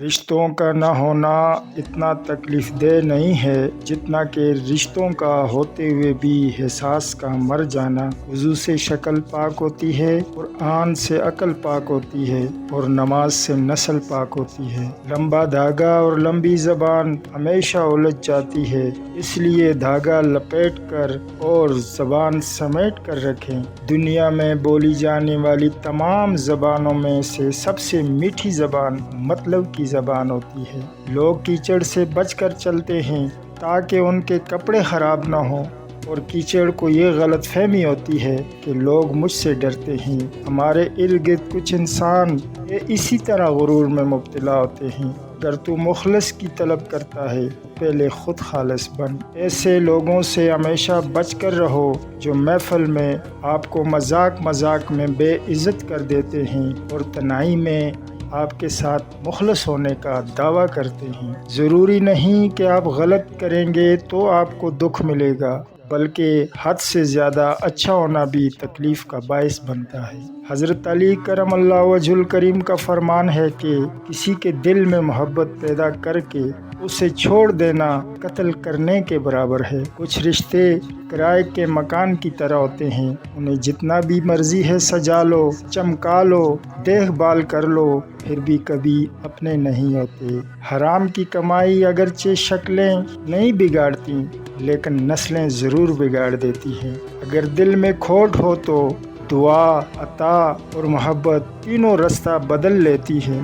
رشتوں کا نہ ہونا اتنا تکلیف دہ نہیں ہے جتنا کہ رشتوں کا ہوتے ہوئے بھی احساس کا مر جانا۔ وضو سے شکل پاک ہوتی ہے، قرآن سے عقل پاک ہوتی ہے، اور نماز سے نسل پاک ہوتی ہے۔ لمبا دھاگا اور لمبی زبان ہمیشہ الجھ جاتی ہے، اس لیے دھاگا لپیٹ کر اور زبان سمیٹ کر رکھیں۔ دنیا میں بولی جانے والی تمام زبانوں میں سے سب سے میٹھی زبان مطلب کی زبان ہوتی ہے۔ لوگ کیچڑ سے بچ کر چلتے ہیں تاکہ ان کے کپڑے خراب نہ ہوں، اور کیچڑ کو یہ غلط فہمی ہوتی ہے کہ لوگ مجھ سے ڈرتے ہیں۔ ہمارے ارد گرد کچھ انسان اسی طرح غرور میں مبتلا ہوتے ہیں۔ اگر تو مخلص کی طلب کرتا ہے پہلے خود خالص بن۔ ایسے لوگوں سے ہمیشہ بچ کر رہو جو محفل میں آپ کو مذاق میں بے عزت کر دیتے ہیں اور تنہائی میں آپ کے ساتھ مخلص ہونے کا دعویٰ کرتے ہیں۔ ضروری نہیں کہ آپ غلط کریں گے تو آپ کو دکھ ملے گا، بلکہ حد سے زیادہ اچھا ہونا بھی تکلیف کا باعث بنتا ہے۔ حضرت علی کرم اللہ وجہ الکریم کا فرمان ہے کہ کسی کے دل میں محبت پیدا کر کے اسے چھوڑ دینا قتل کرنے کے برابر ہے۔ کچھ رشتے کرائے کے مکان کی طرح ہوتے ہیں، انہیں جتنا بھی مرضی ہے سجا لو، چمکا لو، دیکھ بھال کر لو، پھر بھی کبھی اپنے نہیں ہوتے۔ حرام کی کمائی اگرچہ شکلیں نہیں بگاڑتی لیکن نسلیں ضرور بگاڑ دیتی ہیں۔ اگر دل میں کھوٹ ہو تو دعا، عطا اور محبت تینوں راستہ بدل لیتی ہیں۔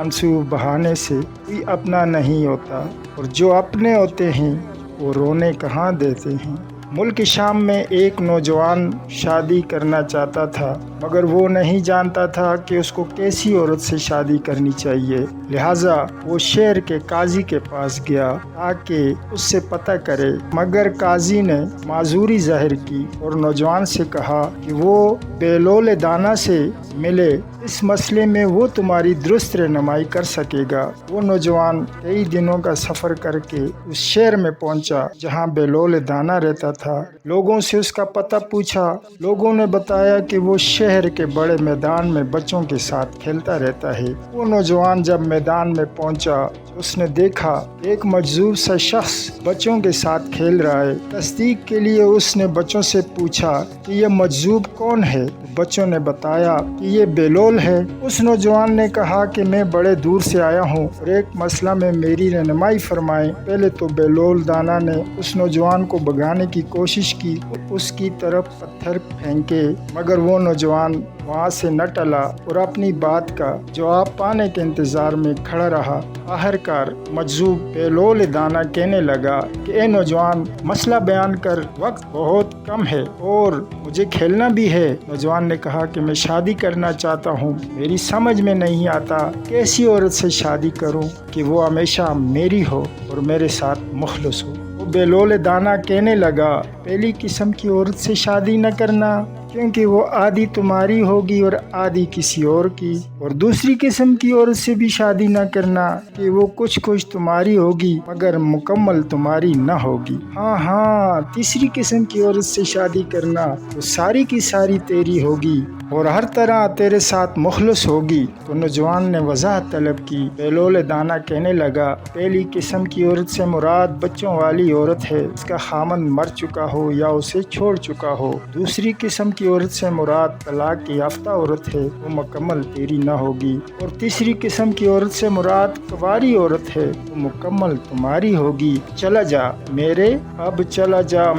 آنسو بہانے سے کوئی اپنا نہیں ہوتا، اور جو اپنے ہوتے ہیں وہ رونے کہاں دیتے ہیں۔ ملک شام میں ایک نوجوان شادی کرنا چاہتا تھا، مگر وہ نہیں جانتا تھا کہ اس کو کیسی عورت سے شادی کرنی چاہیے۔ لہٰذا وہ شہر کے قاضی کے پاس گیا تاکہ اس سے پتہ کرے، مگر قاضی نے معذوری ظاہر کی اور نوجوان سے کہا کہ وہ بیلول دانا سے ملے، اس مسئلے میں وہ تمہاری درست رہنمائی کر سکے گا۔ وہ نوجوان کئی دنوں کا سفر کر کے اس شہر میں پہنچا جہاں بیلول دانا رہتا تھا۔ لوگوں سے اس کا پتہ پوچھا، لوگوں نے بتایا کہ وہ شہر کے بڑے میدان میں بچوں کے ساتھ کھیلتا رہتا ہے۔ وہ نوجوان جب میدان میں پہنچا اس نے دیکھا ایک مجذوب سا شخص بچوں کے ساتھ کھیل رہا ہے۔ تصدیق کے لیے اس نے بچوں سے پوچھا کہ یہ مجذوب کون ہے؟ بچوں نے بتایا کہ یہ بیلول ہے۔ اس نوجوان نے کہا کہ میں بڑے دور سے آیا ہوں اور ایک مسئلہ میں میری رہنمائی فرمائیں۔ پہلے تو بیلول دانا نے اس نوجوان کو بھگانے کی کوشش کی اور اس کی طرف پتھر پھینکے، مگر وہ نوجوان وہاں سے نہ ٹلا اور اپنی بات کا جواب پانے کے انتظار میں کھڑا رہا۔ آخرکار مجذوب بیلول دانا کہنے لگا کہ اے نوجوان، مسئلہ بیان کر، وقت بہت کم ہے اور مجھے کھیلنا بھی ہے۔ نوجوان نے کہا کہ میں شادی کرنا چاہتا ہوں، میری سمجھ میں نہیں آتا کیسی عورت سے شادی کروں کہ وہ ہمیشہ میری ہو اور میرے ساتھ مخلص ہو۔ وہ بیلول دانا کہنے لگا، پہلی قسم کی عورت سے شادی نہ کرنا، کیونکہ وہ آدھی تمہاری ہوگی اور آدھی کسی اور کی، اور دوسری قسم کی عورت سے بھی شادی نہ کرنا کہ وہ کچھ تمہاری ہوگی مگر مکمل تمہاری نہ ہوگی۔ ہاں، تیسری قسم کی عورت سے شادی کرنا، وہ ساری کی ساری تیری ہوگی اور ہر طرح تیرے ساتھ مخلص ہوگی۔ تو نوجوان نے وضاحت طلب کی۔ بیلول دانا کہنے لگا، پہلی قسم کی عورت سے مراد بچوں والی عورت ہے، اس کا خامند مر چکا ہو یا اسے چھوڑ چکا ہو۔ دوسری قسم کی عورت سے مراد طلاق یافتہ عورت ہے، وہ مکمل تیری نہ ہوگی۔ اور تیسری قسم کی عورت سے مراد کنواری عورت ہے، وہ مکمل تمہاری ہوگی۔ چلا جا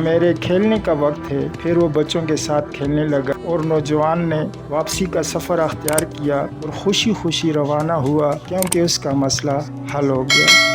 میرے کھیلنے کا وقت ہے۔ پھر وہ بچوں کے ساتھ کھیلنے لگا اور نوجوان نے واپسی کا سفر اختیار کیا اور خوشی خوشی روانہ ہوا کیونکہ اس کا مسئلہ حل ہو گیا۔